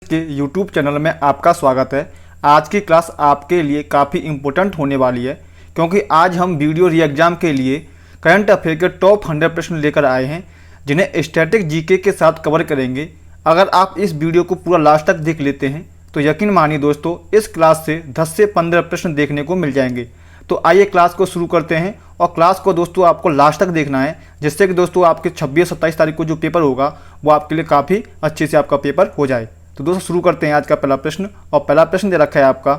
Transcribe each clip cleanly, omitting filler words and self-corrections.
के YouTube channel में आपका स्वागत है। आज की क्लास आपके लिए काफ़ी इम्पोर्टेंट होने वाली है क्योंकि आज हम वीडियो री एग्ज़ाम के लिए करंट अफेयर के टॉप 100 प्रश्न लेकर आए हैं जिन्हें स्टैटिक जीके के साथ कवर करेंगे। अगर आप इस वीडियो को पूरा लास्ट तक देख लेते हैं तो यकीन मानिए दोस्तों, इस क्लास से 10 से 15 प्रश्न देखने को मिल जाएंगे। तो आइए क्लास को शुरू करते हैं और क्लास को दोस्तों आपको लास्ट तक देखना है जिससे कि दोस्तों आपके 26-27 तारीख को जो पेपर होगा वो आपके लिए काफ़ी अच्छे से आपका पेपर हो जाए। तो दोस्तों शुरू करते हैं आज का पहला प्रश्न। और पहला प्रश्न दे रखा है आपका,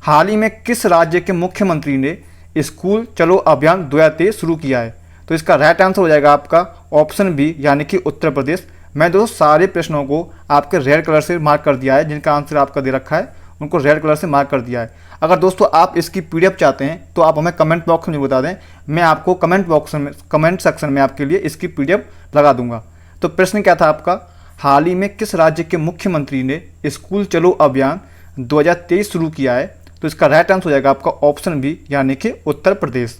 हाल ही में किस राज्य के मुख्यमंत्री ने स्कूल चलो अभियान 2023 शुरू किया है? तो इसका राइट आंसर हो जाएगा आपका ऑप्शन बी यानी कि उत्तर प्रदेश। मैं दोस्तों सारे प्रश्नों को आपके रेड कलर से मार्क कर दिया है, जिनका आंसर आपका दे रखा है उनको रेड कलर से मार्क कर दिया है। अगर दोस्तों आप इसकी पीडीएफ चाहते हैं तो आप हमें कमेंट बॉक्स में बता दें, मैं आपको कमेंट सेक्शन में आपके लिए इसकी पीडीएफ लगा दूंगा। तो प्रश्न क्या था आपका, हाल ही में किस राज्य के मुख्यमंत्री ने स्कूल चलो अभियान 2023 शुरू किया है? तो इसका राइट आंसर हो जाएगा आपका ऑप्शन बी यानी कि उत्तर प्रदेश।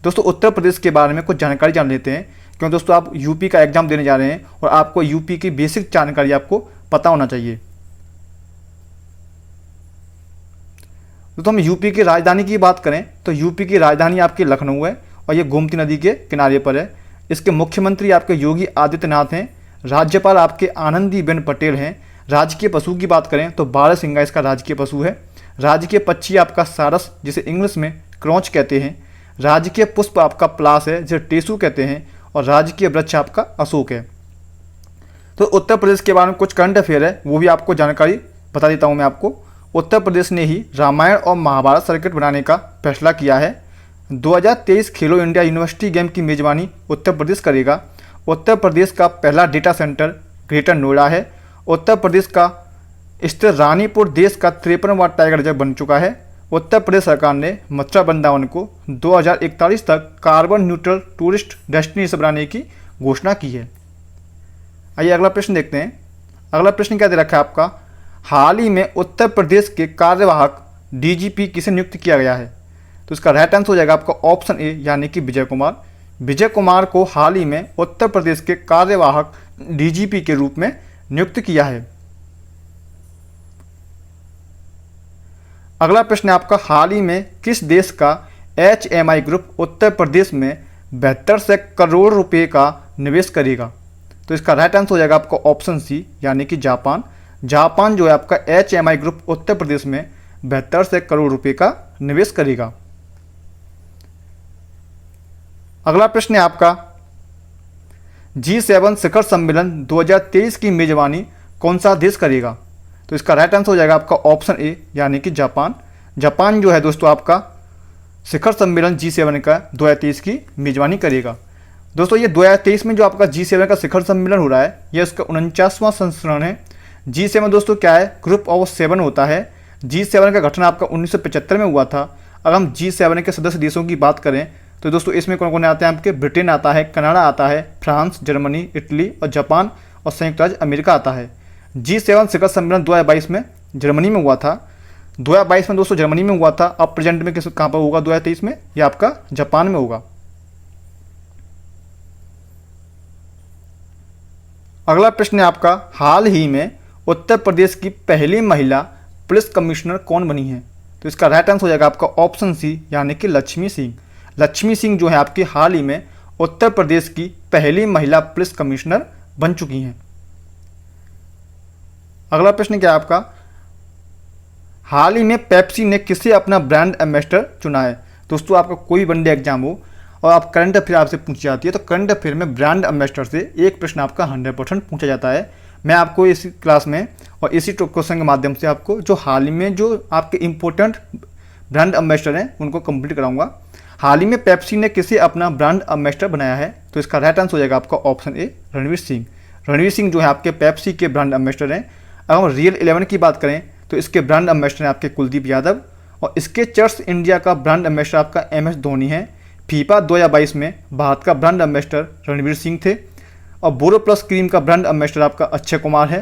दोस्तों उत्तर प्रदेश के बारे में कुछ जानकारी जान लेते हैं क्योंकि दोस्तों आप यूपी का एग्जाम देने जा रहे हैं और आपको यूपी की बेसिक जानकारी आपको पता होना चाहिए। तो हम यूपी की राजधानी की बात करें तो यूपी की राजधानी आपकी लखनऊ है और ये गोमती नदी के किनारे पर है। इसके मुख्यमंत्री आपके योगी आदित्यनाथ हैं। राज्यपाल आपके आनंदीबेन पटेल हैं। राजकीय पशु की बात करें तो बारहसिंगा इसका राजकीय पशु है। राजकीय पक्षी आपका सारस जिसे इंग्लिश में क्रॉच कहते हैं। राजकीय पुष्प आपका पलाश है जिसे टेसू कहते हैं और राजकीय वृक्ष आपका अशोक है। तो उत्तर प्रदेश के बारे में कुछ करंट अफेयर है वो भी आपको जानकारी बता देता हूँ मैं आपको। उत्तर प्रदेश ने ही रामायण और महाभारत सर्किट बनाने का फैसला किया है। 2023 खेलो इंडिया यूनिवर्सिटी गेम की मेजबानी उत्तर प्रदेश करेगा। उत्तर प्रदेश का पहला डेटा सेंटर ग्रेटर नोएडा है। उत्तर प्रदेश का स्थित रानीपुर देश का 53वां टाइगर रिजर्व बन चुका है। उत्तर प्रदेश सरकार ने मथुरा वृंदावन को 2041 तक कार्बन न्यूट्रल टूरिस्ट डेस्टिनेशन बनाने की घोषणा की है। आइए अगला प्रश्न देखते हैं। अगला प्रश्न क्या दे रखा है आपका, हाल ही में उत्तर प्रदेश के कार्यवाहक डीजीपी किसे नियुक्त किया गया है? तो इसका राइट आंसर हो जाएगा आपका ऑप्शन ए यानी कि विजय कुमार। विजय कुमार को हाल ही में उत्तर प्रदेश के कार्यवाहक डीजीपी के रूप में नियुक्त किया है। अगला प्रश्न है आपका, हाल ही में किस देश का एचएमआई ग्रुप उत्तर प्रदेश में 7200 करोड़ रुपए का निवेश करेगा? तो इसका राइट आंसर हो जाएगा आपका ऑप्शन सी यानी कि जापान। जापान जो है आपका एचएमआई ग्रुप उत्तर प्रदेश में 7200 करोड़ रुपए का निवेश करेगा। अगला प्रश्न है आपका, G7 शिखर सम्मेलन 2023 की मेजबानी कौन सा देश करेगा? तो इसका राइट आंसर हो जाएगा आपका ऑप्शन ए यानी कि जापान। जापान जो है दोस्तों आपका शिखर सम्मेलन G7 का 2023 की मेजबानी करेगा। दोस्तों ये 2023 में जो आपका G7 का शिखर सम्मेलन हो रहा है यह उसका 49वां संस्करण है। G7 दोस्तों क्या है, ग्रुप ऑफ 7 होता है। G7 का गठन आपका 1975 में हुआ था। अगर हम G7 के सदस्य देशों की बात करें तो दोस्तों इसमें कौन कौन आते हैं आपके, ब्रिटेन आता है, कनाडा आता है, फ्रांस, जर्मनी, इटली और जापान और संयुक्त राज्य अमेरिका आता है। G7 शिखर सम्मेलन 2022 में जर्मनी में हुआ था। 2022 में दोस्तों जर्मनी में हुआ था। अब प्रेजेंट में कहाँ पर होगा 2023 में, यह आपका जापान में होगा। अगला प्रश्न है आपका, हाल ही में उत्तर प्रदेश की पहली महिला पुलिस कमिश्नर कौन बनी है? तो इसका राइट आंसर हो जाएगा आपका ऑप्शन सी यानी कि लक्ष्मी सिंह। लक्ष्मी सिंह जो है आपकी हाल ही में उत्तर प्रदेश की पहली महिला पुलिस कमिश्नर बन चुकी हैं। अगला प्रश्न क्या है आपका, हाल ही में पेप्सी ने किसे अपना ब्रांड एम्बेसडर चुना है? दोस्तों आपका कोई वनडे एग्जाम हो और आप करंट अफेयर आपसे पूछी जाती है तो करंट अफेयर में ब्रांड एम्बेसडर से एक प्रश्न आपका 100% पूछा जाता है। मैं आपको इसी क्लास में और इसी क्वेश्चन के माध्यम से आपको जो हाल ही में जो आपके इम्पोर्टेंट ब्रांड एम्बेसडर हैं उनको कंप्लीट कराऊंगा। हाल ही में पेप्सी ने किसे अपना ब्रांड एम्बेसडर बनाया है? तो इसका राइट आंसर हो जाएगा आपका ऑप्शन ए रणवीर सिंह। रणवीर सिंह जो है आपके पेप्सी के ब्रांड एम्बेसडर हैं। अगर हम रियल 11 की बात करें तो इसके ब्रांड एम्बेसडर हैं आपके कुलदीप यादव और इसके चर्च इंडिया का ब्रांड एम्बेसडर आपका MS धोनी है। फीफा 2022 में भारत का ब्रांड एम्बेसडर रणवीर सिंह थे और बोरो प्लस क्रीम का ब्रांड एम्बेसडर आपका अक्षय कुमार है।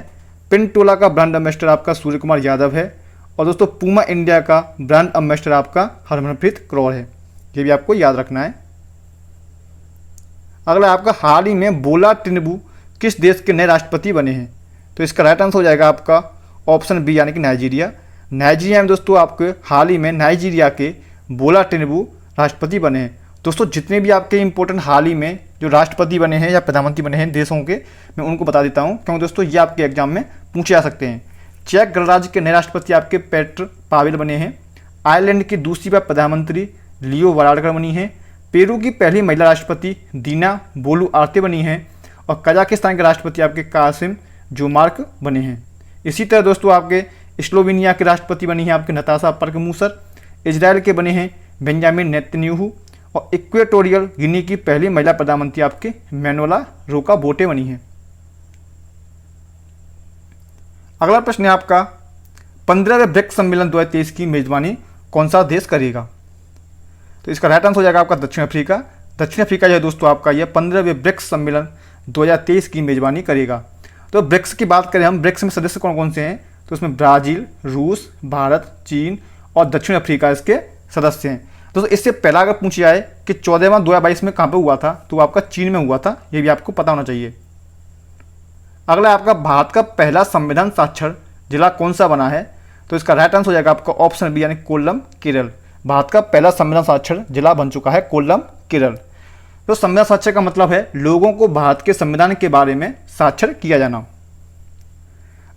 पिंटोला का ब्रांड एम्बेसडर आपका सूर्य कुमार यादव है और दोस्तों पूमा इंडिया का ब्रांड एम्बेसडर आपका हरमनप्रीत कौर है। ये भी आपको याद रखना है। अगला आपका, हाल ही में बोला टिनुबू किस देश के नए राष्ट्रपति बने हैं? तो इसका राइट आंसर हो जाएगा आपका ऑप्शन बी यानी कि नाइजीरिया। नाइजीरिया में दोस्तों आपके हाल ही में नाइजीरिया के बोला टिनुबू राष्ट्रपति बने हैं। दोस्तों जितने भी आपके इंपॉर्टेंट हाल ही में जो राष्ट्रपति बने हैं या प्रधानमंत्री बने हैं देशों के, मैं उनको बता देता हूं क्योंकि दोस्तों ये आपके एग्जाम में पूछे जा सकते हैं। चेक गणराज्य के नए राष्ट्रपति आपके पेट्र पावेल बने हैं। आयरलैंड की दूसरी बार प्रधानमंत्री लियो वाराडकर बनी हैं। पेरू की पहली महिला राष्ट्रपति दीना बोलू आर्ते बनी हैं। और कजाकिस्तान के राष्ट्रपति आपके कासिम जोमार्क बने हैं। इसी तरह दोस्तों आपके स्लोवेनिया के राष्ट्रपति बनी हैं आपके नताशा परकमूसर। इजराइल के बने हैं बेंजामिन नेतन्याहू। और इक्वेटोरियल गिनी की पहली महिला प्रधानमंत्री आपके मैनुएला रोका बोटे बनी हैं। अगला प्रश्न है आपका 15वें ब्रिक्स सम्मेलन 2023 की मेजबानी कौन सा देश करेगा? तो इसका राइट आंसर हो जाएगा आपका दक्षिण अफ्रीका। दक्षिण अफ्रीका जो है दोस्तों आपका यह 15वें ब्रिक्स सम्मेलन 2023 की मेजबानी करेगा। तो ब्रिक्स की बात करें हम, ब्रिक्स में सदस्य कौन कौन से हैं, तो उसमें ब्राज़ील, रूस, भारत, चीन और दक्षिण अफ्रीका इसके सदस्य हैं। दोस्तों इससे पहला अगर पूछा जाए कि 14वां 2022 में कहाँ पे हुआ था, तो आपका चीन में हुआ था, ये भी आपको पता होना चाहिए। अगला आपका भारत का पहला संविधान साक्षर जिला कौन सा बना है? तो इसका राइट आंसर हो जाएगा आपका ऑप्शन बी यानी कोल्लम केरल। भारत का पहला संविधान साक्षर जिला बन चुका है कोल्लम केरल। तो संविधान साक्षर का मतलब है लोगों को भारत के संविधान के बारे में साक्षर किया जाना।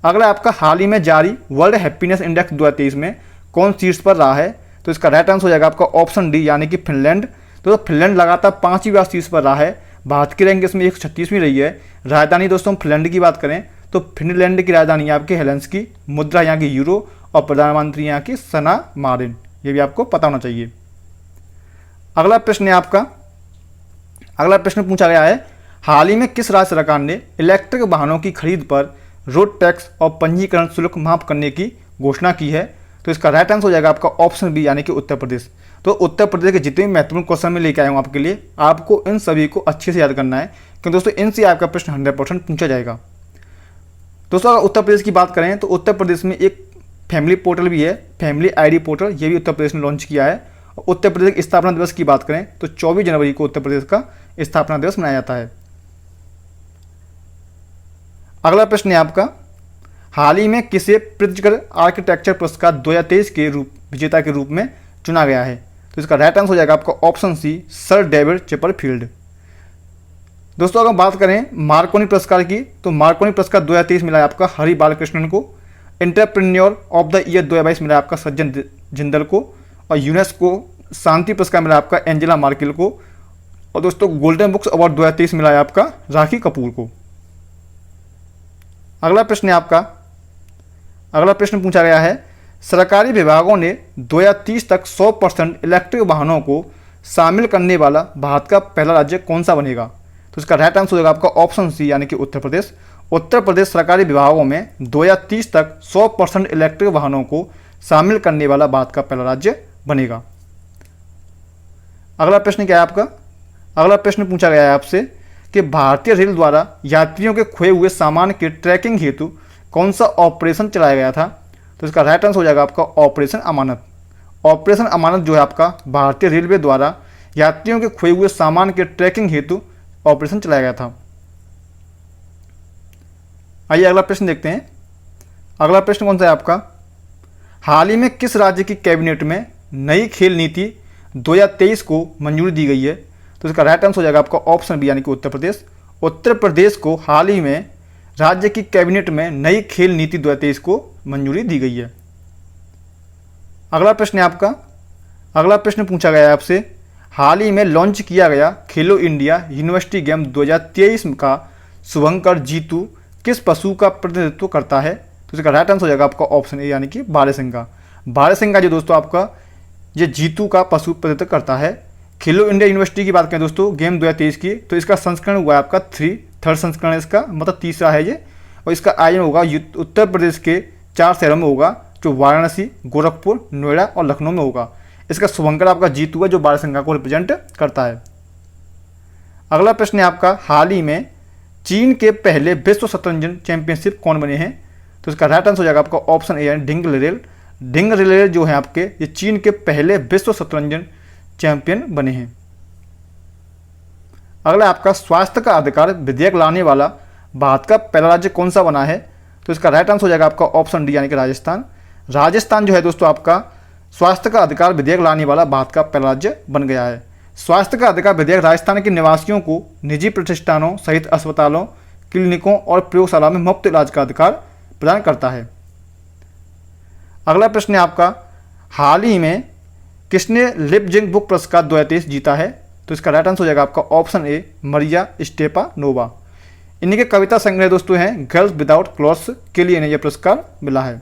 अगला आपका हाल ही में जारी वर्ल्ड हैप्पीनेस इंडेक्स 2023 में कौन शीर्ष पर रहा है? तो इसका राइट आंसर हो जाएगा आपका ऑप्शन डी यानी कि फिनलैंड। तो फिनलैंड लगातार 5वीं बार शीर्ष पर रहा है। भारत की रैंक इसमें 136वीं रही है। राजधानी दोस्तों फिनलैंड की बात करें तो फिनलैंड की राजधानी आपकी हेलेंसिकी, मुद्रा यहाँ की यूरो और प्रधानमंत्री यहाँ की सना मारिन, ये भी आपको पता होना चाहिए। अगला प्रश्न है आपका, अगला प्रश्न पूछा गया है हाल ही में किस राज्य सरकार ने इलेक्ट्रिक वाहनों की खरीद पर रोड टैक्स और पंजीकरण शुल्क माफ करने की घोषणा की है? तो इसका राइट आंसर हो जाएगा आपका ऑप्शन बी यानी कि उत्तर प्रदेश। तो उत्तर प्रदेश के जितने भी महत्वपूर्ण क्वेश्चन में लेके आया हूँ आपके लिए, आपको इन सभी को अच्छे से याद करना है क्योंकि दोस्तों इनसे आपका प्रश्न 100% पूछा जाएगा। दोस्तों अगर उत्तर प्रदेश की बात करें तो उत्तर प्रदेश में एक फैमिली पोर्टल भी है, फैमिली आईडी पोर्टल, ये भी उत्तर प्रदेश ने लॉन्च किया है। और उत्तर प्रदेश के स्थापना दिवस की बात करें तो 24 जनवरी को उत्तर प्रदेश का स्थापना दिवस मनाया जाता है। अगला प्रश्न है आपका हाल ही में किसे प्रित्जकर आर्किटेक्चर पुरस्कार 2023 के विजेता के रूप में चुना गया है? तो इसका राइट आंसर हो जाएगा आपका option C sir David Chipperfield. दोस्तों अगर बात करें मार्कोनी पुरस्कार की तो मार्कोनी पुरस्कार 2023 मिला है आपका हरि बालकृष्णन को। एंटरप्रेन्योर ऑफ द ईयर 2022 मिला आपका सज्जन जिंदल को। और यूनेस्को शांति पुरस्कार मिला आपका एंजेला मार्केल को। और दोस्तों गोल्डन बुक्स अवार्ड 2023 मिला है आपका राखी कपूर को। अगला प्रश्न है आपका, अगला प्रश्न पूछा गया है सरकारी विभागों ने 2030 तक 100% इलेक्ट्रिक वाहनों को शामिल करने वाला भारत का पहला राज्य कौन सा बनेगा? तो इसका राइट आंसर होगा आपका ऑप्शन सी यानी कि उत्तर प्रदेश। उत्तर प्रदेश सरकारी विभागों में 2030 तक 100% इलेक्ट्रिक वाहनों को शामिल करने वाला भारत का पहला राज्य बनेगा। अगला प्रश्न क्या है आपका, अगला प्रश्न पूछा गया है आपसे कि भारतीय रेल द्वारा यात्रियों के खोए हुए सामान के ट्रैकिंग हेतु कौन सा ऑपरेशन चलाया गया था? तो इसका राइट आंसर हो जाएगा आपका ऑपरेशन अमानत। ऑपरेशन अमानत जो है आपका भारतीय रेलवे द्वारा यात्रियों के खोए हुए सामान के ट्रैकिंग हेतु ऑपरेशन चलाया गया था। आइए अगला प्रश्न देखते हैं। अगला प्रश्न कौन सा है आपका, हाल ही में किस राज्य की कैबिनेट में नई खेल नीति 2023 को मंजूरी दी गई है? तो इसका राइट आंसर हो जाएगा आपका ऑप्शन बी यानी कि उत्तर प्रदेश। उत्तर प्रदेश को हाल ही में राज्य की कैबिनेट में नई खेल नीति 2023 को मंजूरी दी गई है। अगला प्रश्न है आपका, अगला प्रश्न पूछा गया है आपसे हाल ही में लॉन्च किया गया खेलो इंडिया यूनिवर्सिटी गेम 2023 का शुभंकर जीतू किस पशु का प्रतिनिधित्व करता है? तो इसका राइट आंसर हो जाएगा आपका ऑप्शन ए यानी कि बारहसिंगा। बारहसिंगा जो दोस्तों आपका ये जीतू का पशु प्रतिनिधित्व करता है। खेलो इंडिया यूनिवर्सिटी की बात करें दोस्तों गेम 2023 की, तो इसका संस्करण हुआ है आपका थर्ड संस्करण, इसका मतलब तीसरा है ये। और इसका आयोजन होगा उत्तर प्रदेश के 4 शहरों में होगा, जो वाराणसी, गोरखपुर, नोएडा और लखनऊ में होगा। इसका शुभंकर आपका जीतू है जो बारहसिंगा को रिप्रेजेंट करता है। अगला प्रश्न है आपका, हाल ही में चीन के पहले विश्व शतरंज चैंपियनशिप कौन बने हैं? तो इसका राइट आंसर हो जाएगा आपका ऑप्शन ए यानी डिंग लिरेल। डिंग लिरेल जो है आपके ये चीन के पहले विश्व शतरंज चैंपियन बने हैं। अगला आपका स्वास्थ्य का अधिकार विधेयक लाने वाला भारत का पहला राज्य कौन सा बना है? तो इसका राइट आंसर हो जाएगा आपका ऑप्शन डी यानी कि राजस्थान। राजस्थान जो है दोस्तों आपका स्वास्थ्य का अधिकार विधेयक लाने वाला भारत का पहला राज्य बन गया है। स्वास्थ्य का अधिकार विधेयक राजस्थान के निवासियों को निजी प्रतिष्ठानों सहित अस्पतालों, क्लिनिकों और प्रयोगशाला में मुफ्त इलाज का अधिकार प्रदान करता है। अगला प्रश्न है आपका, हाल ही में किसने लिपजिंग बुक पुरस्कार 2023 जीता है? तो इसका राइट आंसर हो जाएगा आपका ऑप्शन ए मरिया स्टेपानोवा। इन्हीं के कविता संग्रह दोस्तों हैं गर्ल्स विदाउट क्लॉथ्स के लिए इन्हें यह पुरस्कार मिला है।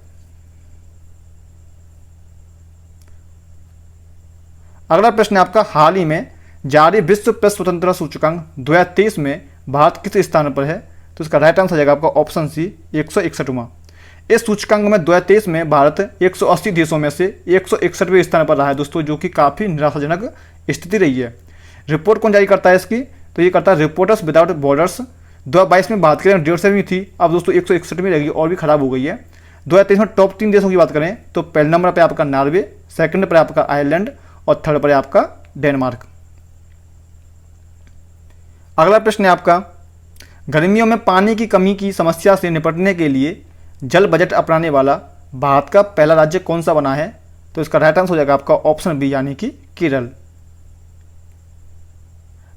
अगला प्रश्न है आपका, हाल ही में जारी विश्व प्रेस स्वतंत्रता सूचकांक 2023 में भारत किस स्थान पर है? तो इसका राइट आंसर हो जाएगा आपका ऑप्शन सी 161वां। इस सूचकांक में 2023 में भारत 180 देशों में से 161वें स्थान पर रहा है दोस्तों, जो कि काफ़ी निराशाजनक स्थिति रही है। रिपोर्ट कौन जारी करता है इसकी? तो ये करता है रिपोर्टर्स विदाउट बॉर्डर्स। 2022 में भारत की रैंक 150वीं थी, अब दोस्तों 161वीं रहेगी और भी खराब हो गई है। 2023 में टॉप 3 देशों की बात करें तो पहले नंबर पर आपका नॉर्वे, सेकंड पर आपका आयरलैंड और थर्ड पर आपका डेनमार्क। अगला प्रश्न है आपका, गर्मियों में पानी की कमी की समस्या से निपटने के लिए जल बजट अपनाने वाला भारत का पहला राज्य कौन सा बना है? तो इसका राइट आंसर हो जाएगा आपका ऑप्शन बी यानी कि केरल।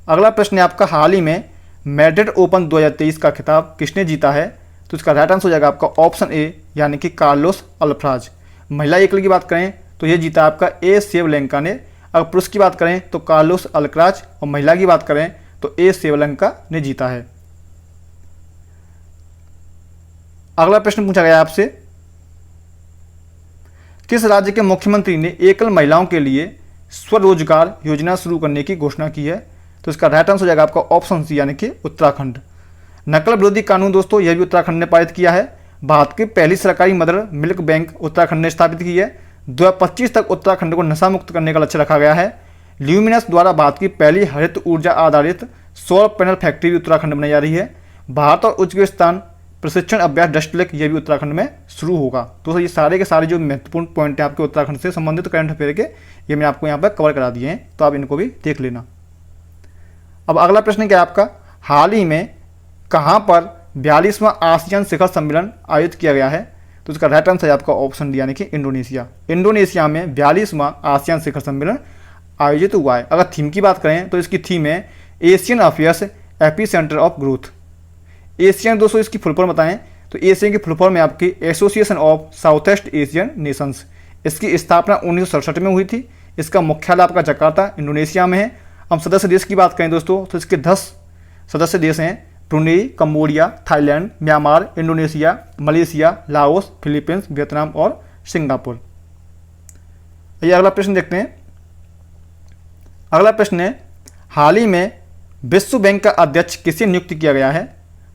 अगला प्रश्न है आपका, हाल ही में मैड्रिड ओपन 2023 का खिताब किसने जीता है? तो इसका राइट आंसर हो जाएगा आपका ऑप्शन ए यानी कि कार्लोस अल्फ्राज। महिला एकल की बात करें तो ये जीता आपका ए सेवलेंका ने। अगर पुरुष की बात करें तो कार्लोस अल्क्राज, और महिला की बात करें तो ए सेवलेंका ने जीता है। अगला प्रश्न पूछा गया आपसे, किस राज्य के मुख्यमंत्री ने एकल महिलाओं के लिए स्वरोजगार योजना शुरू करने की घोषणा की है? तो इसका राइट आंसर हो जाएगा आपका ऑप्शन सी यानी कि उत्तराखंड। नकल विरोधी कानून दोस्तों यह भी उत्तराखंड ने पारित किया है। भारत की पहली सरकारी मदर मिल्क बैंक उत्तराखंड ने स्थापित की है। 2025 तक उत्तराखंड को नशा मुक्त करने का लक्ष्य रखा गया है। ल्यूमिनस द्वारा भारत की पहली हरित ऊर्जा आधारित सौर पैनल फैक्ट्री भी उत्तराखंड में बनाई जा रही है। भारत और उज्बेकिस्तान प्रशिक्षण अभ्यास डस्ट लेक यह भी उत्तराखंड में शुरू होगा। दोस्तों ये सारे के सारे जो महत्वपूर्ण पॉइंट हैं आपके उत्तराखंड से संबंधित करंट अफेयर के, ये मैं आपको यहाँ पर कवर करा दिए हैं, तो आप इनको भी देख लेना। अब अगला प्रश्न क्या है आपका, हाल ही में कहाँ पर 42वां आसियान शिखर सम्मेलन आयोजित किया गया है? तो इसका राइट आंसर है आपका ऑप्शन डी यानी कि इंडोनेशिया। इंडोनेशिया में 42वां आसियान शिखर सम्मेलन आयोजित हुआ है। अगर थीम की बात करें तो इसकी थीम है Asian affairs AP centre of growth. Asian दोस्तों इसकी फुल फॉर्म बताएं तो एशियन की फुल फॉर्म है आपकी association of south east Asian Nations. इसकी स्थापना 1967 में हुई थी। इसका मुख्यालय आपका जकार्ता इंडोनेशिया में है। हम सदस्य देश की बात करें दोस्तों तो इसके 10 सदस्य देश हैं, Brunei, Cambodia, Thailand, Myanmar, Indonesia, Malaysia, Laos, Philippines, Vietnam और सिंगापुर। ये अगला प्रश्न देखते हैं। अगला प्रश्न है, हाल ही में विश्व बैंक का अध्यक्ष किसे नियुक्त किया गया है?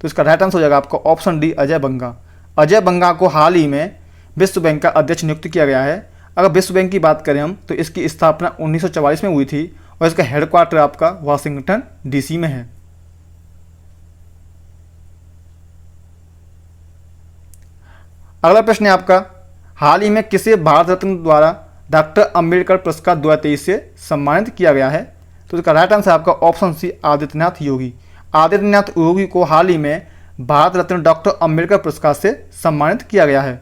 तो इसका राइट आंसर हो जाएगा आपका ऑप्शन डी अजय बंगा। अजय बंगा को हाल ही में विश्व बैंक का अध्यक्ष नियुक्त किया गया है। अगर विश्व बैंक की बात करें हम तो इसकी स्थापना 1944 में हुई थी और इसका हेडक्वार्टर आपका वाशिंगटन डीसी में है। अगला प्रश्न है आपका, हाल ही में किसे भारत रत्न द्वारा डॉक्टर अंबेडकर पुरस्कार 2023 से सम्मानित किया गया है? तो इसका राइट आंसर आपका ऑप्शन सी आदित्यनाथ योगी। आदित्यनाथ योगी को हाल ही में भारत रत्न डॉक्टर अंबेडकर पुरस्कार से सम्मानित किया गया है।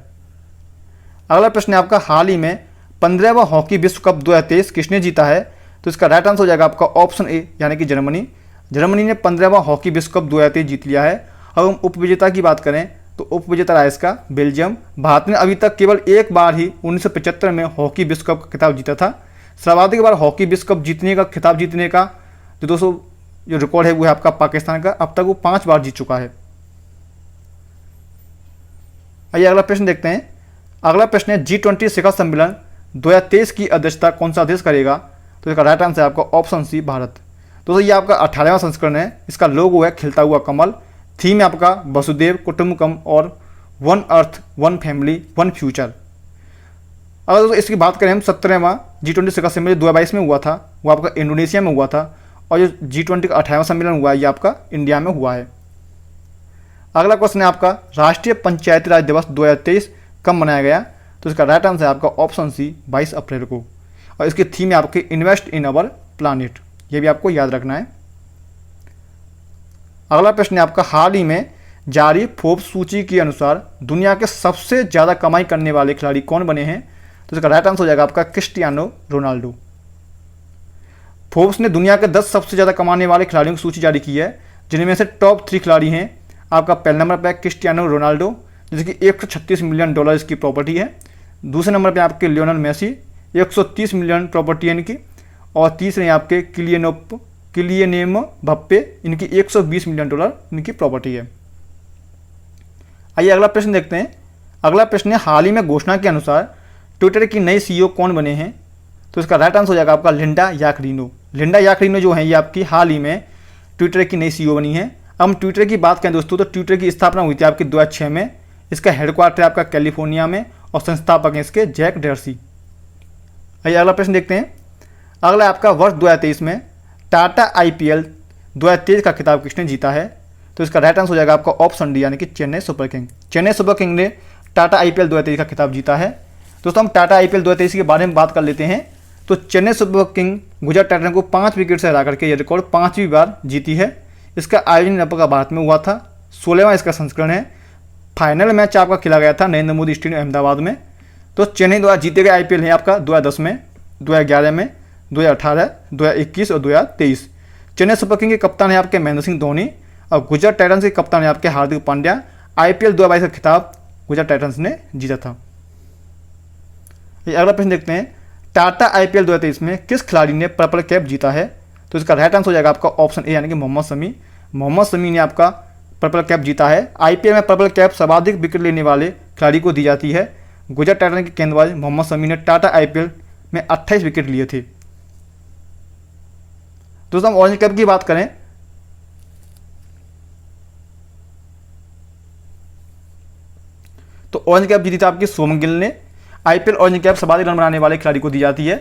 अगला प्रश्न है आपका, हाल ही में 15वां हॉकी विश्व कप 2023 किसने जीता है? तो इसका राइट आंसर हो जाएगा आपका ऑप्शन ए यानी कि जर्मनी। जर्मनी ने 15वां हॉकी विश्व कप 2023 जीत लिया है। अगर हम उपविजेता की बात करें तो उपविजेता रहा इसका बेल्जियम। भारत ने अभी तक केवल एक बार ही 1975 में हॉकी विश्व कप का खिताब जीता था। सर्वाधिक बार हॉकी विश्व कप जीतने का खिताब जीतने का जो दोस्तों जो रिकॉर्ड है वो है आपका पाकिस्तान का। अब तक वो 5 बार जीत चुका है। आइए अगला प्रश्न देखते हैं। अगला प्रश्न है, G20 शिखर सम्मेलन 2023 की अध्यक्षता कौन सा देश करेगा? तो इसका राइट आंसर है आपका ऑप्शन सी भारत। दोस्तों ये आपका 18वां संस्करण है। इसका लोगो है खिलता हुआ कमल। थीम है आपका वसुदेव कुटुंबकम और one earth one family one future. अगर दोस्तों इसकी बात करें हम 17वां G20 शिखर सम्मेलन 2022 में हुआ था, वो आपका इंडोनेशिया में हुआ था। और जो G20 का 18वां सम्मेलन हुआ है ये आपका इंडिया में हुआ है। अगला क्वेश्चन है आपका, राष्ट्रीय पंचायती राज दिवस 2023 कब मनाया गया? तो इसका राइट आंसर है आपका ऑप्शन सी 22 अप्रैल को। और इसकी थीम है आपकी इन्वेस्ट इन अवर प्लानिट। ये भी आपको याद रखना है। अगला प्रश्न है आपका, हाल ही में जारी फोर्ब्स सूची के अनुसार दुनिया के सबसे ज़्यादा कमाई करने वाले खिलाड़ी कौन बने हैं? तो इसका राइट आंसर हो जाएगा आपका क्रिस्टियानो रोनाल्डो। फोर्ब्स ने दुनिया के 10 सबसे ज़्यादा कमाने वाले खिलाड़ियों की सूची जारी की है, जिनमें से टॉप 3 खिलाड़ी हैं। आपका पहले नंबर पर क्रिस्टियानो रोनाल्डो, जिसकी 136 मिलियन डॉलर इसकी प्रॉपर्टी है। दूसरे नंबर पर आपके लियोनेल मेसी, 130 मिलियन प्रॉपर्टी है इनकी। और तीसरे आपके किलियन मबाप्पे, इनकी 120 मिलियन डॉलर इनकी प्रॉपर्टी है। आइए अगला प्रश्न देखते हैं। अगला प्रश्न है, हाल ही में घोषणा के अनुसार ट्विटर की नई सीईओ कौन बने हैं? तो इसका राइट आंसर हो जाएगा आपका लिंडा याकरिनो। लिंडा याकरिनो जो है ये आपकी हाल ही में ट्विटर की नई सीईओ बनी है। अब हम ट्विटर की बात करें दोस्तों, तो ट्विटर की स्थापना हुई थी आपकी 2006 में। इसका हेडक्वार्टर है आपका कैलिफोर्निया में और संस्थापक हैं इसके जैक डॉर्सी। आइए अगला प्रश्न देखते हैं। अगला आपका वर्ष 2023 में टाटा IPL 2023 का खिताब किसने जीता है? तो इसका राइट आंसर हो जाएगा आपका ऑप्शन डी, यानी कि Chennai super king. Chennai super king ने टाटा IPL 2023 का खिताब जीता है। दोस्तों हम टाटा IPL 2023 के बारे में बात कर लेते हैं। तो Chennai super king Gujarat Titans को 5 विकेट से हरा करके यह रिकॉर्ड 5वीं बार जीती है। इसका आयोजन आपका भारत में हुआ था, 16वां इसका संस्करण है। फाइनल मैच आपका खेला गया था नरेंद्र मोदी स्टेडियम अहमदाबाद में। तो चेन्नई द्वारा जीते गए IPL हैं आपका 2010 में, 2011 में, 2018, 2021 और 2023। चेन्नई सुपर किंग के कप्तान है आपके महेंद्र सिंह धोनी और गुजरात टाइटंस के कप्तान है आपके हार्दिक पांड्या। IPL 2022 का खिताब गुजरात टाइटंस ने जीता था। अगला प्रश्न देखते हैं। टाटा IPL 2023 में किस खिलाड़ी ने पर्पल कैप जीता है? तो इसका राइट आंसर हो जाएगा आपका ऑप्शन ए, यानी कि मोहम्मद शमी। मोहम्मद शमी ने आपका पर्पल कैप जीता है। IPL में पर्पल कैप सर्वाधिक विकेट लेने वाले खिलाड़ी को दी जाती है। गुजरात टाइटंस के गेंदबाज मोहम्मद शमी ने टाटा IPL में 28 विकेट लिए थे। दोस्तों हम ऑरेंज कैप की बात करें तो ऑरेंज कैप जीती थी आपकी शुभमन गिल ने। IPL ऑरेंज कैप सर्वाधिक रन बनाने वाले खिलाड़ी को दी जाती है।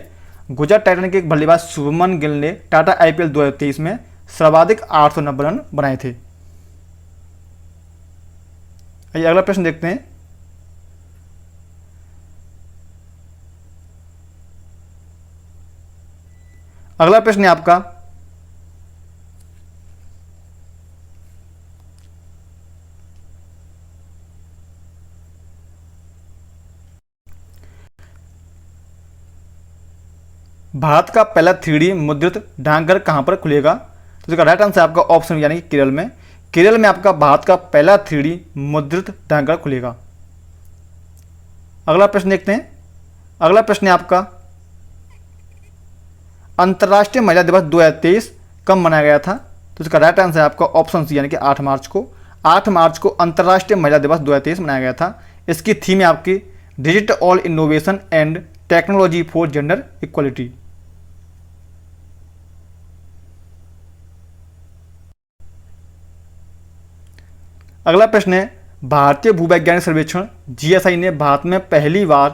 गुजरात टाइटंस के एक बल्लेबाज शुभमन गिल ने टाटा IPL 2023 में सर्वाधिक 890 रन बनाए थे। आइए अगला प्रश्न देखते हैं। अगला प्रश्न है आपका, भारत का पहला 3D मुद्रित डाकघर कहां पर खुलेगा? तो इसका राइट आंसर आपका ऑप्शन यानी कि केरल में। केरल में आपका भारत का पहला 3D मुद्रित डाकघर खुलेगा। अगला प्रश्न देखते हैं। अगला प्रश्न है आपका, अंतर्राष्ट्रीय महिला दिवस 2023 कब मनाया गया था? तो इसका राइट आंसर है आपका ऑप्शन सी, यानी कि 8 मार्च को। 8 मार्च को अंतर्राष्ट्रीय महिला दिवस 2023 मनाया गया था। इसकी थीम है आपकी digital all innovation and technology for gender equality. अगला प्रश्न है, भारतीय भूवैज्ञानिक सर्वेक्षण GSI ने भारत में पहली बार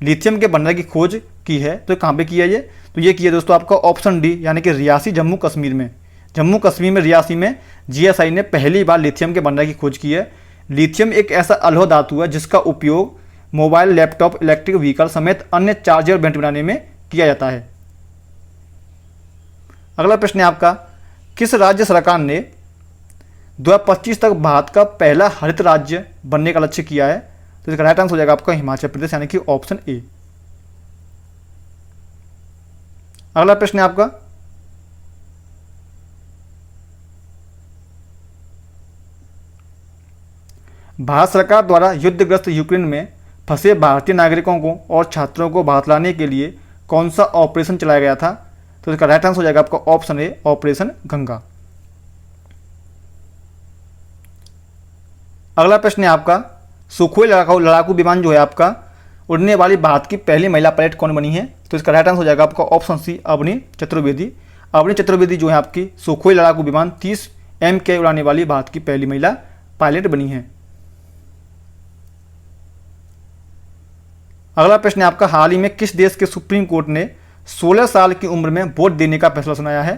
लिथियम के भंडार की खोज की है। तो कहाँ पे की है ये? तो ये की है दोस्तों आपका ऑप्शन डी, यानी कि रियासी जम्मू कश्मीर में। जम्मू कश्मीर में रियासी में GSI ने पहली बार लिथियम के भंडार की खोज की है। लिथियम एक ऐसा अलोह धातु है जिसका उपयोग मोबाइल, लैपटॉप, इलेक्ट्रिक व्हीकल समेत अन्य चार्जर बैटरी बनाने में किया जाता है। अगला प्रश्न है आपका, किस राज्य सरकार ने 2025 तक भारत का पहला हरित राज्य बनने का लक्ष्य किया है? तो इसका राइट आंसर हो जाएगा आपका हिमाचल प्रदेश, यानी कि ऑप्शन ए। अगला प्रश्न है आपका, भारत सरकार द्वारा युद्धग्रस्त यूक्रेन में फंसे भारतीय नागरिकों को और छात्रों को भारत लाने के लिए कौन सा ऑपरेशन चलाया गया था? तो इसका राइट आंसर हो जाएगा आपका ऑप्शन ए, ऑपरेशन गंगा। अगला प्रश्न है आपका, सुखोई लड़ाकू विमान जो है आपका उड़ने वाली भारत की पहली महिला पायलट कौन बनी है? तो इसका राइट आंसर हो जाएगा आपका ऑप्शन सी, अवनी चतुर्वेदी। अवनी चतुर्वेदी जो है आपकी सुखोई लड़ाकू विमान 30 MK उड़ाने वाली भारत की पहली महिला पायलट बनी है। अगला प्रश्न है आपका, हाल ही में किस देश के सुप्रीम कोर्ट ने 16 साल की उम्र में वोट देने का फैसला सुनाया है?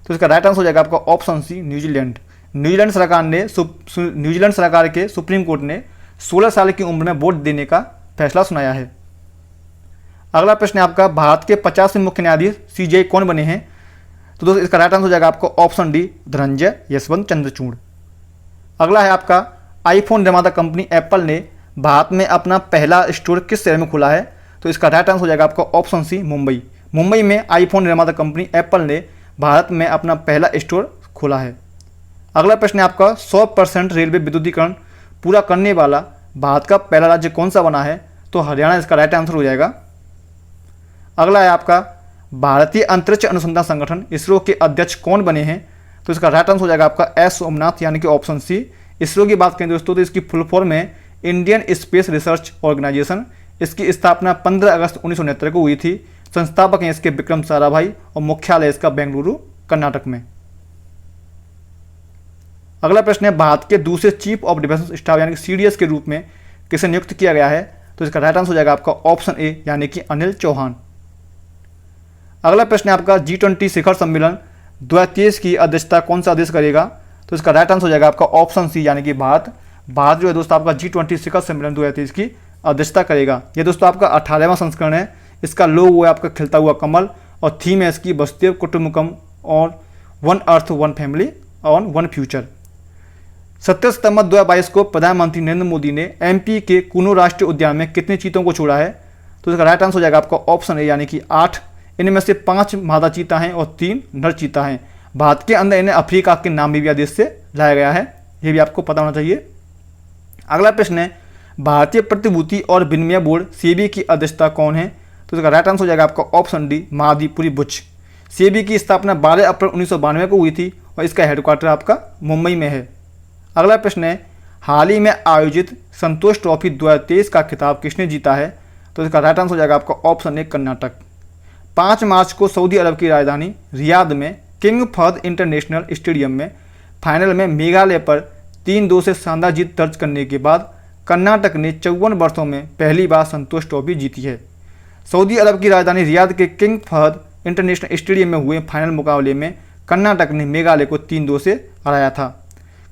तो इसका राइट आंसर हो जाएगा आपका ऑप्शन सी, न्यूजीलैंड। न्यूजीलैंड सरकार के सुप्रीम कोर्ट ने 16 साल की उम्र में वोट देने का फैसला सुनाया है। अगला प्रश्न है आपका, भारत के 50वें मुख्य न्यायाधीश CJI कौन बने हैं? तो दोस्तों इसका राइट आंसर हो जाएगा आपका ऑप्शन डी, धनंजय यशवंत चंद्रचूड़। अगला है आपका आईफोन निर्माता कंपनी एप्पल ने भारत में अपना पहला स्टोर किस शहर में खोला है? तो इसका राइट आंसर हो जाएगा आपका ऑप्शन सी, मुंबई। मुंबई में आईफोन निर्माता कंपनी एप्पल ने भारत में अपना पहला स्टोर खोला है। अगला प्रश्न है आपका 100% रेलवे विद्युतीकरण पूरा करने वाला भारत का पहला राज्य कौन सा बना है? तो हरियाणा इसका राइट आंसर हो जाएगा। अगला है आपका भारतीय अंतरिक्ष अनुसंधान संगठन इसरो के अध्यक्ष कौन बने हैं? तो इसका राइट आंसर हो जाएगा आपका एस सोमनाथ यानी कि ऑप्शन सी। इसरो की बात करें दोस्तों तो इसकी फुल फॉर्म है इंडियन स्पेस रिसर्च ऑर्गेनाइजेशन। इसकी स्थापना 15 अगस्त 1969 को हुई थी। संस्थापक हैं इसके विक्रम साराभाई और मुख्यालय इसका बेंगलुरु कर्नाटक में। अगला प्रश्न है भारत के दूसरे चीफ ऑफ डिफेंस स्टाफ यानी कि सीडीएस के रूप में किसे नियुक्त किया गया है? तो इसका राइट आंसर हो जाएगा आपका ऑप्शन ए यानी कि अनिल चौहान। अगला प्रश्न है आपका G20 शिखर सम्मेलन 2023 की अध्यक्षता कौन सा देश करेगा? तो इसका राइट आंसर हो जाएगा आपका ऑप्शन सी यानी कि भारत। भारत जो है दोस्तों आपका G20 शिखर सम्मेलन 2023 की अध्यक्षता करेगा। ये दोस्तों आपका 18वां संस्करण है। इसका लोगो है आपका खिलता हुआ कमल और थीम है इसकी वसुधैव कुटुंबकम और वन अर्थ वन फैमिली और वन फ्यूचर। 17 सितंबर 2022 को प्रधानमंत्री नरेंद्र मोदी ने एमपी के कुनो राष्ट्रीय उद्यान में कितने चीतों को छोड़ा है? तो इसका राइट आंसर हो जाएगा आपका ऑप्शन ए यानी कि 8। इनमें से 5 मादा चीता हैं और 3 नर चीता हैं। भारत के अंदर इन्हें अफ्रीका के नामीबिया देश से लाया गया है, ये भी आपको पता होना चाहिए। अगला प्रश्न है भारतीय प्रतिभूति और विनिमय बोर्ड सेबी की अध्यक्षता कौन है? तो इसका राइट आंसर हो जाएगा आपका ऑप्शन डी महादीपुरी बुच। सेबी की स्थापना 12 अप्रैल 1992 को हुई थी और इसका हेडक्वार्टर आपका मुंबई में है। अगला प्रश्न है हाल ही में आयोजित संतोष ट्रॉफी 2023 का खिताब किसने जीता है? तो इसका राइट आंसर हो जाएगा आपका ऑप्शन ए कर्नाटक। 5 मार्च को सऊदी अरब की राजधानी रियाद में किंग फहद इंटरनेशनल स्टेडियम में फाइनल में मेघालय पर 3-2 से शानदार जीत दर्ज करने के बाद कर्नाटक ने 54 वर्षों में पहली बार संतोष ट्रॉफी जीती है। सऊदी अरब की राजधानी रियाद के किंग फहद इंटरनेशनल स्टेडियम में हुए फाइनल मुकाबले में कर्नाटक ने मेघालय को 3-2 से हराया था।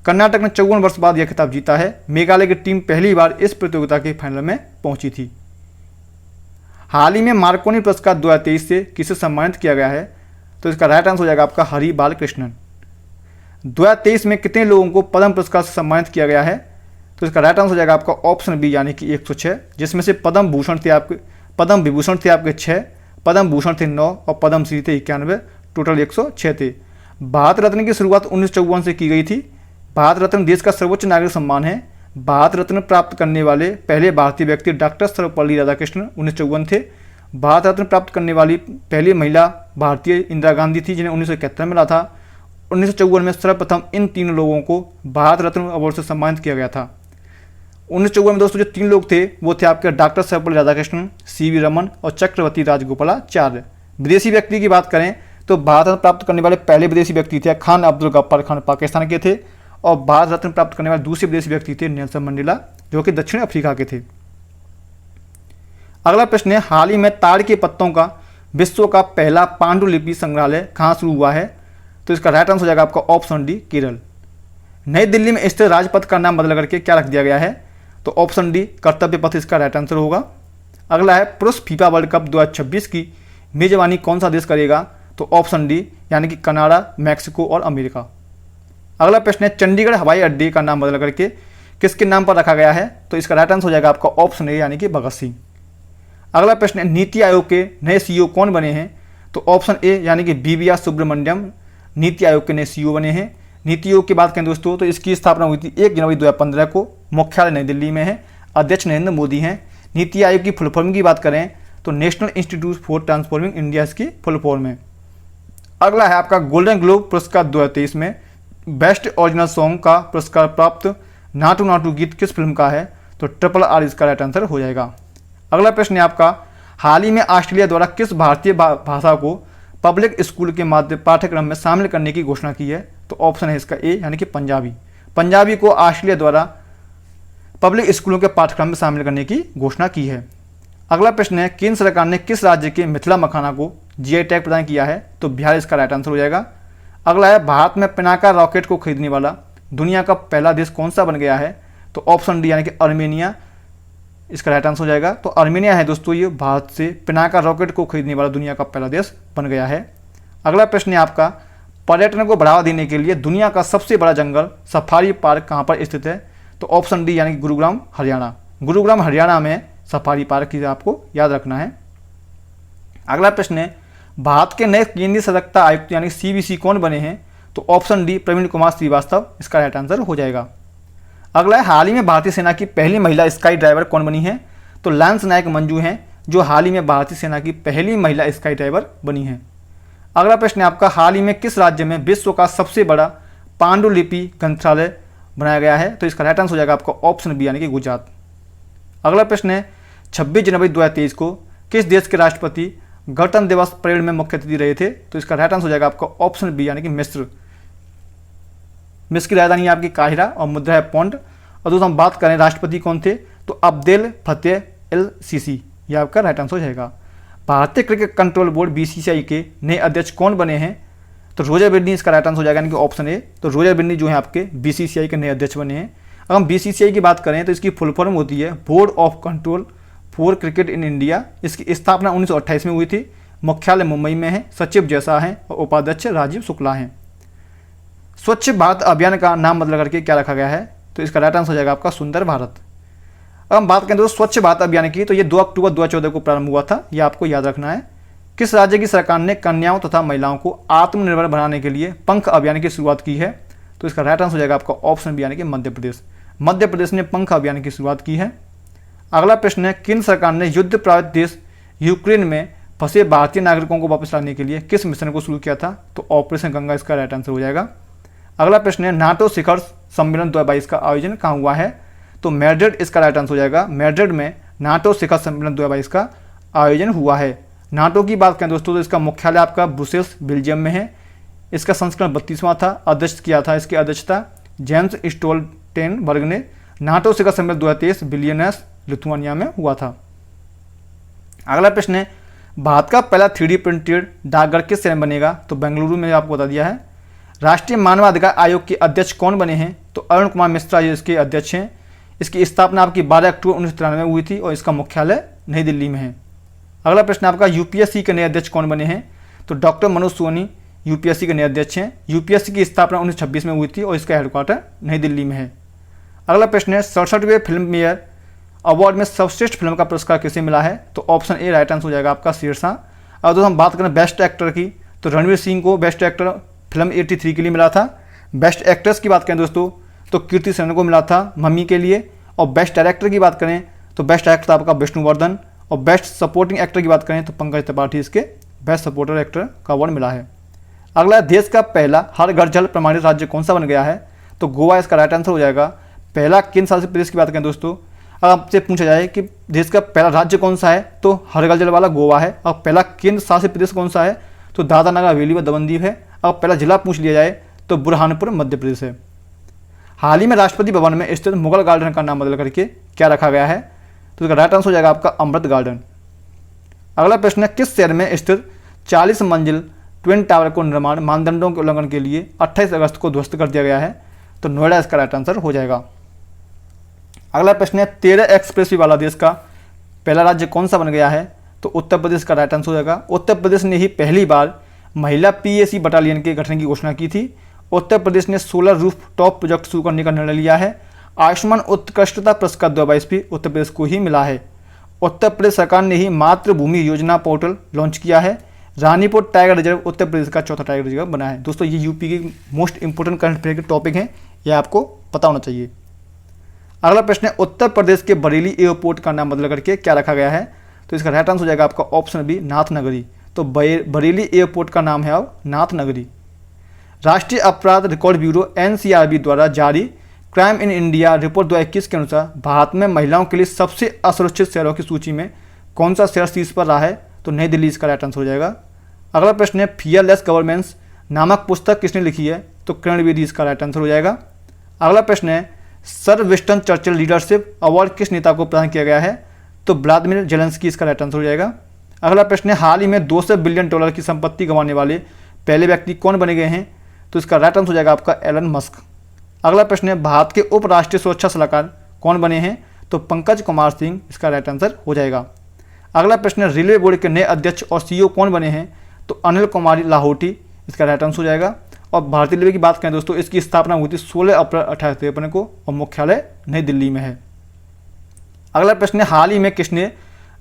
कर्नाटक ने 54 वर्ष बाद यह खिताब जीता है। मेघालय की टीम पहली बार इस प्रतियोगिता के फाइनल में पहुंची थी। हाल ही में मार्कोनी पुरस्कार 2023 से किसे सम्मानित किया गया है? तो इसका राइट आंसर हो जाएगा आपका हरि बालकृष्णन। 2023 में कितने लोगों को पद्म पुरस्कार से सम्मानित किया गया है? तो इसका राइट आंसर हो जाएगा आपका ऑप्शन बी यानी कि 106, जिसमें से पद्म भूषण थे आपके 6, पद्म भूषण थे 9 और पद्म श्री थे 91, टोटल 106 थे। भारत रत्न की शुरुआत 1954 से की गई थी। भारत रत्न देश का सर्वोच्च नागरिक सम्मान है। भारत रत्न प्राप्त करने वाले पहले भारतीय व्यक्ति डॉक्टर सर्वपल्ली राधाकृष्णन 1954 थे। भारत रत्न प्राप्त करने वाली पहली महिला भारतीय इंदिरा गांधी थी जिन्हें 1971 में मिला था। 1954 में सर्वप्रथम इन 3 लोगों को भारत रत्न अवार्ड से सम्मानित किया गया था। 1954 में दोस्तों जो 3 लोग थे वो थे आपके डॉक्टर सर्वपल्ली राधाकृष्णन, CV रमन और चक्रवर्ती राजगोपालाचार्य। विदेशी व्यक्ति की बात करें तो भारत रत्न प्राप्त करने वाले पहले विदेशी व्यक्ति थे खान अब्दुल गफ्फार खान, पाकिस्तान के थे, और भारत रत्न प्राप्त करने वाले दूसरे विदेशी व्यक्ति थे नेल्सन मंडेला जो कि दक्षिण अफ्रीका के थे। अगला प्रश्न है हाल ही में ताड़ के पत्तों का विश्व का पहला पांडुलिपि संग्रहालय कहाँ शुरू हुआ है? तो इसका राइट आंसर हो जाएगा आपका ऑप्शन डी केरल। नई दिल्ली में स्थित राजपथ का नाम बदल करके क्या रख दिया गया है? तो ऑप्शन डी कर्तव्य पथ इसका राइट आंसर होगा। अगला है पुरुष फीफा वर्ल्ड कप 2026 की मेजबानी कौन सा देश करेगा? तो ऑप्शन डी यानी कि कनाडा, मैक्सिको और अमेरिका। अगला प्रश्न है चंडीगढ़ हवाई अड्डे का नाम बदल करके किसके नाम पर रखा गया है? तो इसका राइट आंसर हो जाएगा आपका ऑप्शन ए यानी कि भगत सिंह। अगला प्रश्न है नीति आयोग के नए CEO कौन बने हैं? तो ऑप्शन ए यानी कि BVR सुब्रमण्यम नीति आयोग के नए CEO बने हैं। नीति आयोग की बात करें दोस्तों तो इसकी स्थापना हुई थी 1 जनवरी 2015 को। मुख्यालय नई दिल्ली में है। अध्यक्ष नरेंद्र मोदी हैं। नीति आयोग की फुल फॉर्म की बात करें तो national institute for transforming India इसकी फुल फॉर्म है। अगला है आपका गोल्डन ग्लोब पुरस्कार 2023 में बेस्ट ओरिजिनल सॉन्ग का पुरस्कार प्राप्त नाटू नाटू गीत किस फिल्म का है? तो RRR इसका राइट आंसर हो जाएगा। अगला प्रश्न है आपका हाल ही में ऑस्ट्रेलिया द्वारा किस भारतीय भाषा को पब्लिक स्कूल के माध्यम पाठ्यक्रम में शामिल करने की घोषणा की है? तो ऑप्शन है इसका ए यानी कि पंजाबी। पंजाबी को ऑस्ट्रेलिया द्वारा पब्लिक स्कूलों के पाठ्यक्रम में शामिल करने की घोषणा की है। अगला प्रश्न है केंद्र सरकार ने किस राज्य के मिथिला मखाना को GI टैग प्रदान किया है? तो बिहार इसका राइट आंसर हो जाएगा। अगला है भारत में पिनाका रॉकेट को खरीदने वाला दुनिया का पहला देश कौन सा बन गया है? तो ऑप्शन डी यानी कि आर्मेनिया इसका राइट आंसर हो जाएगा। तो आर्मेनिया है दोस्तों ये भारत से पिनाका रॉकेट को खरीदने वाला दुनिया का पहला देश बन गया है। अगला प्रश्न है आपका पर्यटन को बढ़ावा देने के लिए दुनिया का सबसे बड़ा जंगल सफारी पार्क कहाँ पर स्थित है? तो ऑप्शन डी यानी कि गुरुग्राम हरियाणा। गुरुग्राम हरियाणा में सफारी पार्क की आपको याद रखना है। अगला प्रश्न है, भारत के नए केंद्रीय सतर्कता आयुक्त यानी CBC कौन बने हैं? तो ऑप्शन डी प्रवीण कुमार श्रीवास्तव इसका राइट आंसर हो जाएगा। अगला है, हाल ही में भारतीय सेना की पहली महिला स्काई ड्राइवर कौन बनी है? तो लांस नायक मंजू हैं, जो हाल ही में भारतीय सेना की पहली महिला स्काई ड्राइवर बनी है। अगला प्रश्न है आपका, हाल ही में किस राज्य में विश्व का सबसे बड़ा पांडुलिपि ग्रंथालय बनाया गया है? तो इसका राइट आंसर हो जाएगा आपका ऑप्शन बी यानी कि गुजरात। अगला प्रश्न है, 26 जनवरी 2023 को किस देश के राष्ट्रपति गणतंत्र दिवस परेड में मुख्य अतिथि रहे थे? तो इसका राइट आंसर हो जाएगा आपका ऑप्शन बी यानी कि मिस्र। मिस्र की राजधानी है आपकी काहिरा और मुद्रा है पौंड। और दोस्तों हम बात करें राष्ट्रपति कौन थे, तो अब्देल फतेह एल सीसी, यह आपका राइट आंसर हो जाएगा। भारतीय क्रिकेट कंट्रोल बोर्ड BCCI के नए अध्यक्ष कौन बने हैं? तो रोजर बिन्नी इसका राइट आंसर हो जाएगा यानी कि ऑप्शन ए। तो रोजर बिन्नी जो है आपके BCCI के नए अध्यक्ष बने हैं। अगर हम BCCI की बात करें तो इसकी फुल फॉर्म होती है board of control for cricket in India. इसकी स्थापना 1928 में हुई थी। मुख्यालय मुंबई में है। सचिव जैसा है और उपाध्यक्ष राजीव शुक्ला हैं। स्वच्छ भारत अभियान का नाम बदल करके क्या रखा गया है? तो इसका राइट आंसर हो जाएगा आपका सुंदर भारत। अब हम बात करें दोस्तों स्वच्छ भारत अभियान की, तो ये 2 अक्टूबर 2014 को प्रारंभ हुआ था, ये आपको याद रखना है। किस राज्य की सरकार ने कन्याओं तथा महिलाओं को आत्मनिर्भर बनाने के लिए पंख अभियान की शुरुआत की है? तो इसका राइट आंसर हो जाएगा आपका ऑप्शन बी यानी कि मध्य प्रदेश। मध्य प्रदेश ने पंख अभियान की शुरुआत की है। अगला प्रश्न है, केंद्र सरकार ने युद्ध प्रभावित देश यूक्रेन में फंसे भारतीय नागरिकों को वापस लाने के लिए किस मिशन को शुरू किया था? तो ऑपरेशन गंगा इसका राइट आंसर हो जाएगा। अगला प्रश्न है, नाटो शिखर सम्मेलन 2022 का आयोजन कहाँ हुआ है? तो मैड्रिड इसका राइट आंसर हो जाएगा। मैड्रिड में नाटो शिखर सम्मेलन 2022 का आयोजन हुआ है। नाटो की बात करें दोस्तों तो इसका मुख्यालय आपका ब्रुसेल्स बेल्जियम में है। इसका संस्करण 32वां था। अध्यक्ष किया था इसकी अध्यक्षता जेम्स स्टोल्टेनबर्ग ने। नाटो शिखर सम्मेलन 2023 विलियनस लिथुआनिया में हुआ था। अगला प्रश्न है, भारत का पहला 3D प्रिंटेड डाकघर किस शहर में बनेगा? तो बेंगलुरु में आपको बता दिया है। राष्ट्रीय मानवाधिकार आयोग के अध्यक्ष कौन बने हैं? तो अरुण कुमार मिश्रा ये इसके अध्यक्ष हैं। इसकी स्थापना आपकी 12 अक्टूबर 1993 में हुई थी और इसका मुख्यालय नई दिल्ली में है। अगला प्रश्न आपका, UPSC के नए अध्यक्ष कौन बने हैं? तो डॉक्टर मनोज सोनी UPSC के नए अध्यक्ष हैं। UPSC की स्थापना 1926 में हुई थी और इसका हेडक्वार्टर नई दिल्ली में है। अगला प्रश्न है, 67वें फिल्म फेयर अवार्ड में सर्वश्रेष्ठ फिल्म का पुरस्कार किसे मिला है? तो ऑप्शन ए राइट आंसर हो जाएगा आपका शेरशाह। और दोस्तों हम बात करें बेस्ट एक्टर की, तो रणवीर सिंह को बेस्ट एक्टर फिल्म 83 के लिए मिला था। बेस्ट एक्ट्रेस की बात करें दोस्तों तो कीर्ति सेनन को मिला था मम्मी के लिए। और बेस्ट डायरेक्टर की बात करें तो बेस्ट एक्टर आपका विष्णुवर्धन। और बेस्ट सपोर्टिंग एक्टर की बात करें तो पंकज त्रिपाठी इसके बेस्ट सपोर्टर एक्टर का अवार्ड मिला है। अगला, देश का पहला हर घर जल प्रमाणित राज्य कौन सा बन गया है? तो गोवा इसका राइट आंसर हो जाएगा। पहला केंद्र शासित प्रदेश की बात करें दोस्तों, अब आपसे पूछा जाए कि देश का पहला राज्य कौन सा है तो हर घर जल वाला गोवा है। और पहला केंद्र शासित प्रदेश कौन सा है? तो दादरा नगर हवेली व दमन दीव है। और पहला जिला पूछ लिया जाए तो बुरहानपुर मध्य प्रदेश है। हाल ही में राष्ट्रपति भवन में स्थित मुगल गार्डन का नाम बदल करके क्या रखा गया है? तो इसका राइट आंसर हो जाएगा आपका अमृत गार्डन। अगला प्रश्न है, किस शहर में स्थित 40 मंजिल ट्विन टावर को निर्माण मानदंडों के उल्लंघन के लिए 28 अगस्त को ध्वस्त कर दिया गया है? तो नोएडा इसका राइट आंसर हो जाएगा। अगला प्रश्न है, 13 एक्सप्रेसवे वाला देश का पहला राज्य कौन सा बन गया है? तो उत्तर प्रदेश का राइट आंसर हो जाएगा। उत्तर प्रदेश ने ही पहली बार महिला PAC बटालियन के गठन की घोषणा की थी। उत्तर प्रदेश ने सोलर रूफ टॉप प्रोजेक्ट शुरू करने का निर्णय लिया है। आयुष्मान उत्कृष्टता पुरस्कार 2022 भी उत्तर प्रदेश को ही मिला है। उत्तर प्रदेश सरकार ने ही मातृभूमि योजना पोर्टल लॉन्च किया है। रानीपुर टाइगर रिजर्व उत्तर प्रदेश का चौथा टाइगर रिजर्व बना है। दोस्तों ये यूपी की मोस्ट इंपोर्टेंट करंट अफेयर के टॉपिक हैं, ये आपको पता होना चाहिए। अगला प्रश्न है, उत्तर प्रदेश के बरेली एयरपोर्ट का नाम बदल करके क्या रखा गया है? तो इसका राइट आंसर हो जाएगा आपका ऑप्शन बी नाथनगरी। तो बरेली एयरपोर्ट का नाम है अब नाथनगरी। राष्ट्रीय अपराध रिकॉर्ड ब्यूरो NCRB द्वारा जारी क्राइम इन इंडिया रिपोर्ट 2021 के अनुसार भारत में महिलाओं के लिए सबसे असुरक्षित शहरों की सूची में कौन सा शहर शीर्ष पर रहा है? तो नई दिल्ली इसका राइट आंसर हो जाएगा। अगला प्रश्न है, फियरलेस गवर्नेंस नामक पुस्तक किसने लिखी है? तो किरण बेदी इसका राइट आंसर हो जाएगा। अगला प्रश्न है, sir Winston Churchill leadership award किस नेता को प्रदान किया गया है? तो व्लादिमीर जेलेंस्की इसका राइट आंसर हो जाएगा। अगला प्रश्न है, हाल ही में $200 बिलियन की संपत्ति गंवाने वाले पहले व्यक्ति कौन बने गए हैं? तो इसका राइट आंसर हो जाएगा आपका एलन मस्क। अगला प्रश्न है, भारत के उप राष्ट्रीय सुरक्षा सलाहकार कौन बने हैं? तो पंकज कुमार सिंह इसका राइट आंसर हो जाएगा। अगला प्रश्न है, रेलवे बोर्ड के नए अध्यक्ष और CEO कौन बने हैं? तो अनिल कुमारी लाहौटी इसका राइट आंसर हो जाएगा। और भारतीय रेलवे की बात करें दोस्तों, इसकी स्थापना हुई थी 16 अप्रैल 1853 को और मुख्यालय नई दिल्ली में है। अगला प्रश्न है, हाल ही में किसने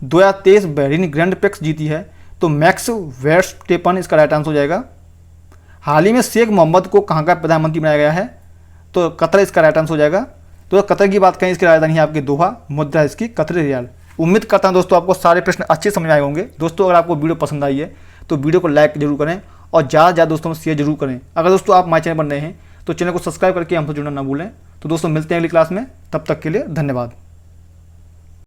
2023 बहरीन ग्रैंड प्रिक्स जीती है? तो मैक्स वर्स्टेपन इसका राइट आंसर हो जाएगा। हाल ही में शेख मोहम्मद को कहाँ का प्रधानमंत्री बनाया गया है? तो कतर इसका राइट आंसर हो जाएगा। तो कतर की बात करें, इसकी राजधानी है आपकी दोहा, मुद्रा इसकी कतरी रियाल। उम्मीद करता हूं दोस्तों आपको सारे प्रश्न अच्छे समझ में आए होंगे। दोस्तों अगर आपको वीडियो पसंद आई है तो वीडियो को लाइक जरूर करें और ज़्यादा से ज़्यादा दोस्तों में शेयर जरूर करें। अगर दोस्तों आप हमारे चैनल पर नए हैं तो चैनल को सब्सक्राइब करके हमसे जुड़ना ना भूलें। तो दोस्तों मिलते हैं अगली क्लास में, तब तक के लिए धन्यवाद।